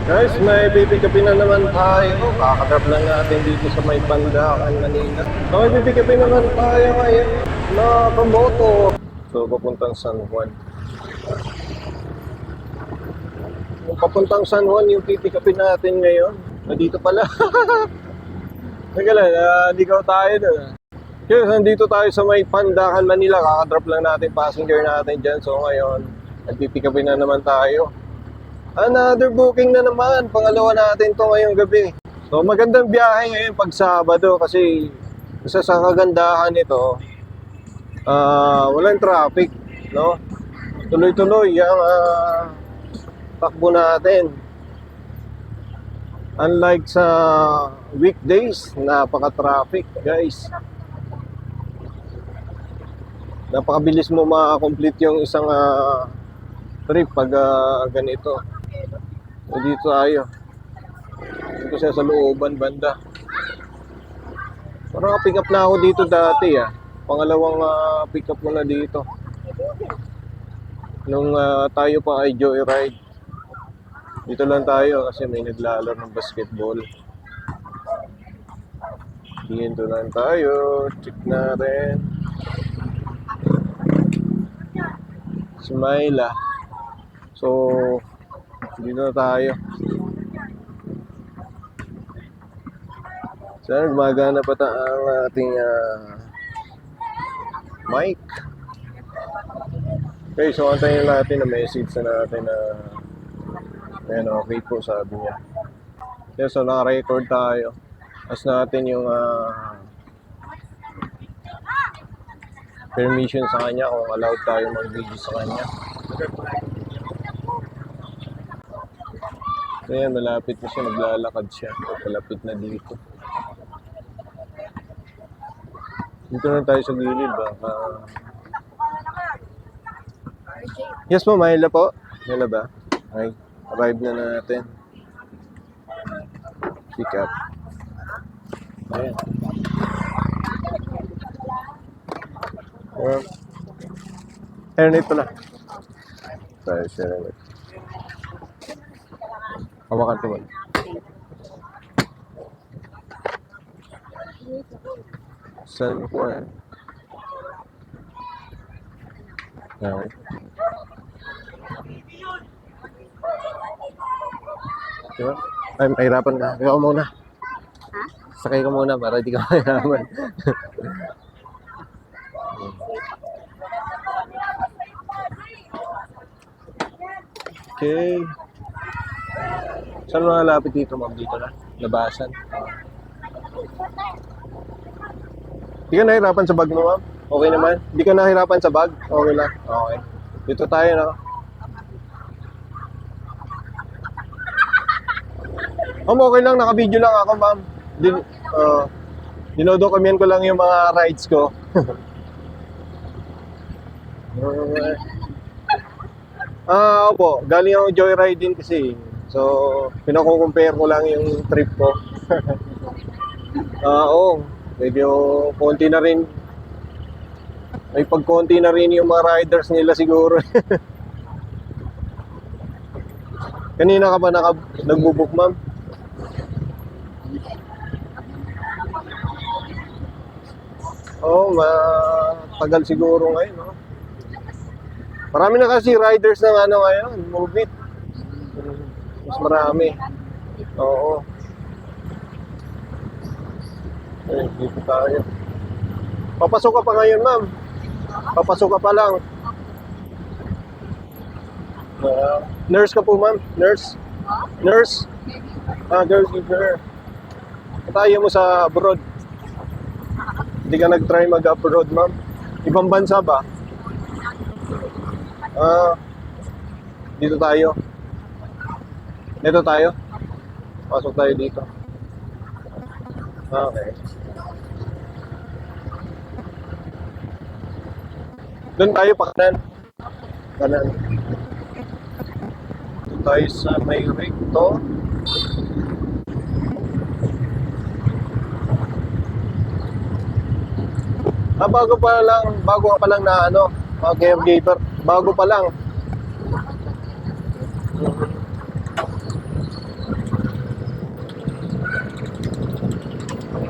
Guys, may pipikapin na naman tayo. Kakadrop lang natin dito sa may Pandacan, Manila. So, may pipikapin naman tayo ngayon na kamoto. So, papuntang San Juan. Papuntang San Juan yung pipikapin natin ngayon. Nandito pala. Teka lang, ligaw tayo doon. Yes, nandito tayo sa may Pandacan, Manila. Kakadrop lang natin passenger natin dyan. So, ngayon, nagpipikapin na naman tayo. Another booking na naman. Pangalawa natin to ngayong gabi. So magandang biyahe ngayon pag Sabado kasi isa sa kagandahan nito, walang traffic, no? Tuloy-tuloy ang takbo natin. Unlike sa weekdays, napaka-traffic, guys. Napakabilis mo ma-complete yung isang trip pag ganito. So, dito tayo. Dito siya sa looban banda. Parang pick up na ako dito dati Pangalawang pick up ko na dito. Nung tayo pa ay joyride. Dito lang tayo kasi may naglalaro ng basketball. Dito lang tayo. Check na rin. Smile. So, dito na tayo. Sana gumagana pa ang ating mic. Okay, so antayin natin na message na natin na ayan, okay po, sabi niya. Okay, so naka-record tayo. As natin yung permission sa kanya kung allowed tayo mag-video sa kanya. Ayan, malapit na siya, naglalakad siya. Malapit na dito. Dito na tayo sa gilid ba? Yes po, Myla po. Myla ba? Okay, arrive na natin. Pick up. Ayan. Ayan, ito na. Tayo siya rin. Hawakan ko ba? San Juan. Okay. Diba? Ay, mahirapan ka. Ikaw muna. Ha? Sakay ka muna para di ka mahirapan. Okay. Saan malapit dito, ma'am? Dito na? Labasan? Di ka nahirapan sa bag mo, ma'am? Okay naman? Di ka nahirapan sa bag? Okay lang? Okay. Dito tayo, no? Ma'am, okay lang. Naka-video lang ako, ma'am. Dinodocument ko lang yung mga rides ko. Opo. Galing ako joyriding kasi. So, pinako-compare ko lang yung trip ko. Oo. Medyo konti na rin. May pagkonti na rin yung mga riders nila siguro. Kanina ka ba nagbubook, ma'am? Oo, matagal siguro ngayon, no? Marami na kasi riders ng ngayon, Move It. Mas marami. Oo. Eh, dito tayo. Papasok ka pa ngayon, ma'am. Papasok ka pa lang. Nurse ka po, ma'am? Nurse? Nurse? Girl giver. Tayo mo sa abroad. Hindi ka nag-try mag-abroad, ma'am? Ibang bansa ba? Dito tayo. Dito tayo. Pasok tayo dito. Okay. Doon tayo pa kanan. Kanan. Doon tayo sa may recto. Bago ka pa lang na caregiver. Bago pa lang.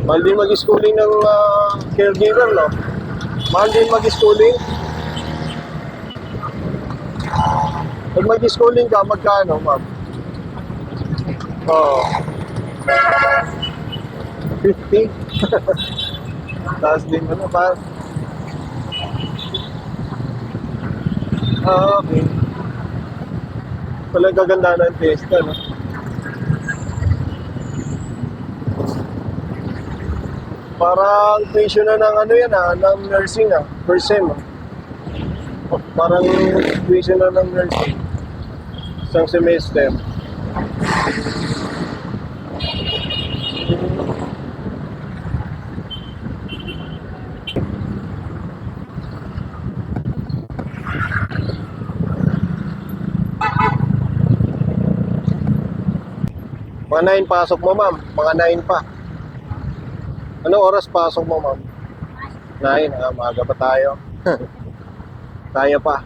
Mahal din mag-schooling ng caregiver, no? Mahal din mag-schooling. Pag mag-schooling ka, magkano, ma'am? Oo. 50? Taas din ano pa? Okay. Walang gaganda ng testa, no? Parang tuition na ng ano yan, ng nursing, per sem, Parang tuition na ng nursing. Isang semester. Mga 9 pasok mo, ma'am. Mga 9 pa. Anong oras pasok mo, ma'am? 9, maaga pa tayo. Kaya pa.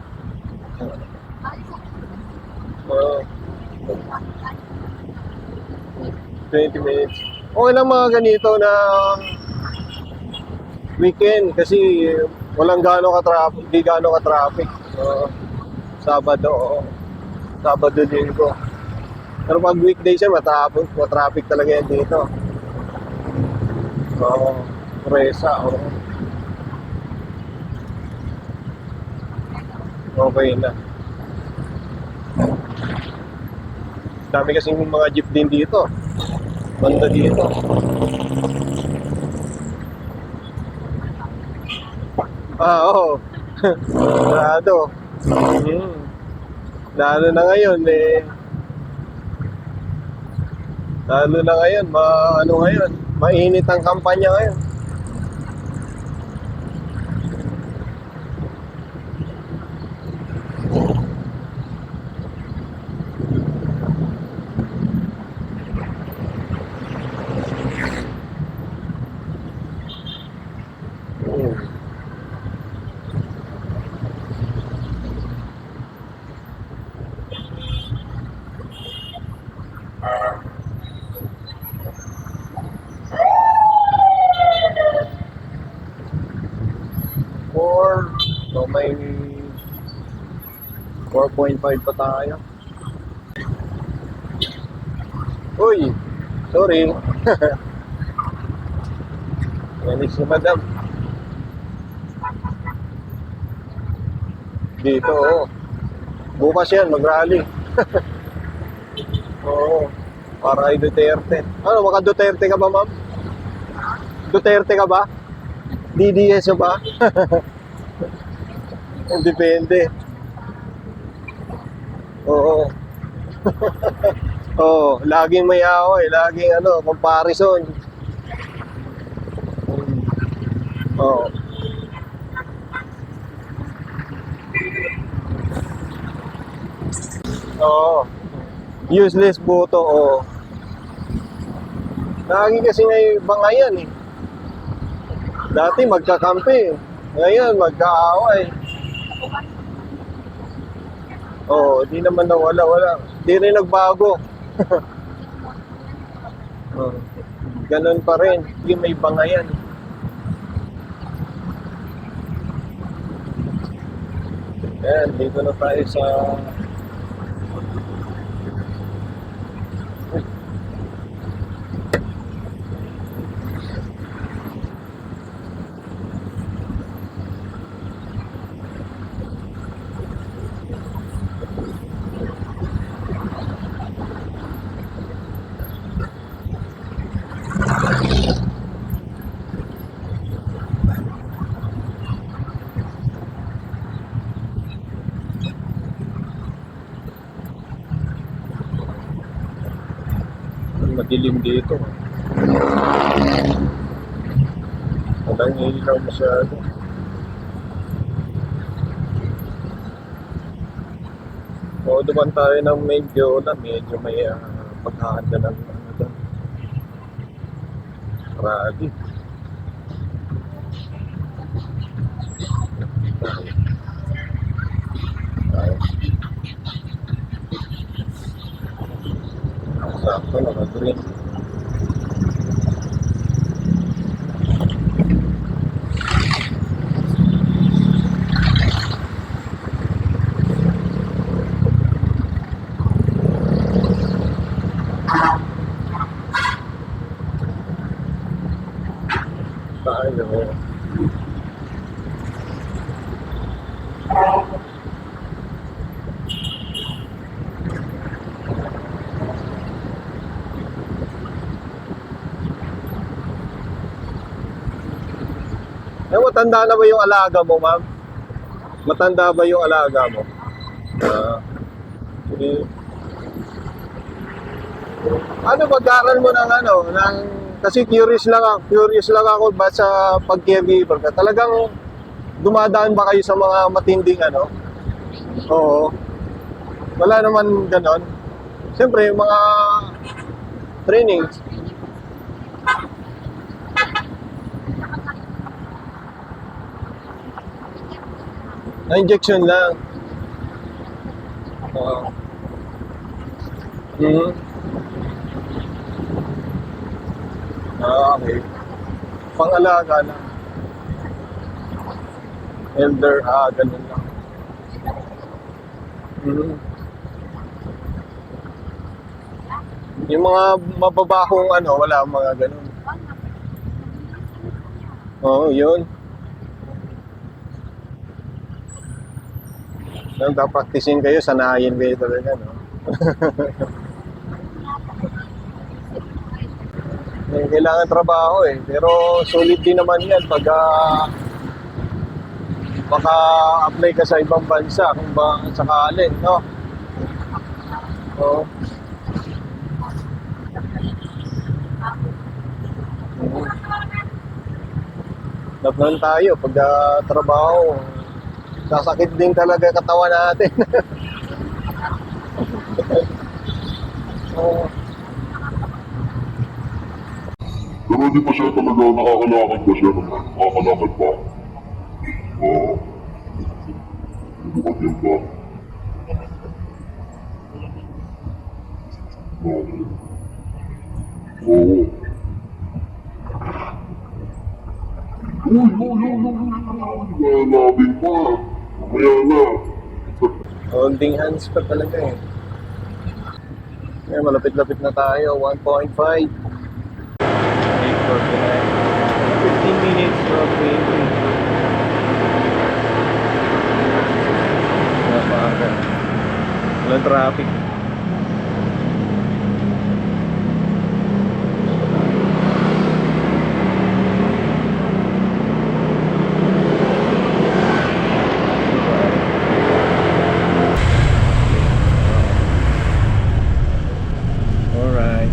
Oo. 20 minutes. Okay lang mga ganito na weekend kasi walang gaano ka-traffic, hindi gaano ka-traffic. Sabado, oo. Sabado din ko. Pero pag weekday siya, matraffic talaga yan dito. Oo, presa, oo. Okay na. Dami kasing mga jeep din dito. Banda dito. Oo. Sarado. Lalo na ngayon, Lalo na ngayon, mainit ang kampanya ngayon. So may 4.5 pa tayo. Uy, sorry. Yanis si madam. Dito, oh. Bukas yan, mag-rally. Oo, para kay Duterte. Ano, maka Duterte ka ba, ma'am? Duterte ka ba? DDS ba? Depende. Oo. Oo, laging may away, laging comparison. Oo. Oo. Useless boto, oo. Lagi kasi ngayon bangayan eh. Dati magkakampi, ngayon magkaaway. Oo, di naman wala. Di rin nagbago. Ganun pa rin, hindi may bangayan. Ayan, dito na tayo sa madilim dito. Walang ilaw masyado. O, duman tayo ng medyo may paghahanda ng rally. Sakto, naka-green. matanda na ba yung alaga mo, ma'am? Matanda ba yung alaga mo? Sige. Ano, pag-aaral mo ng ano, kasi curious lang ako ba sa pag-caregiver ka. Talagang dumadaan ba kayo sa mga matinding ano? Oo. Wala naman ganon. Siyempre, yung mga training. Na injection lang. Oo. Mhm. Okay. Pang-alaga lang. Elder, ganun lang. Mhm. Yung mga mababahong ano, wala mga ganun. Oo, yun. Nagpa-practicing kayo, sanayin kayo talaga, no? Kailangan trabaho eh. Pero sulit din naman yan pag maka-apply ka sa ibang bansa kung ba sakali, no? Oo. Laban tayo pag trabaho. Sasakit din talaga katawan natin. Oo. Pero hindi pa siya talaga nakakalakad ba siya naman? Nakakalakad ba? Oo. Bukat yan ba? Okay. Oo. Labing pa. Mamaya na. Holding hands pa talaga eh. Ngayon, malapit-lapit na tayo. 1.5. 8:49. 15 minutes from Queensland. Napaaga. Walang traffic. Alright.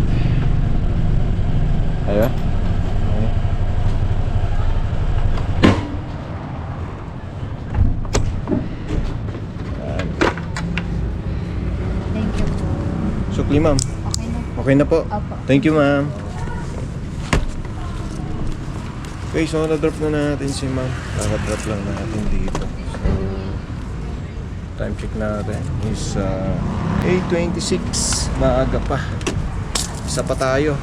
Ayo. Thank you po. Sukli, ma'am. Okay na. Okay na po. Opo. Thank you, ma'am. Okay, so na-drop na natin si ma'am. Naka-drop lang natin dito. So, time check natin is 8:26. Maaga pa. Isa pa tayo.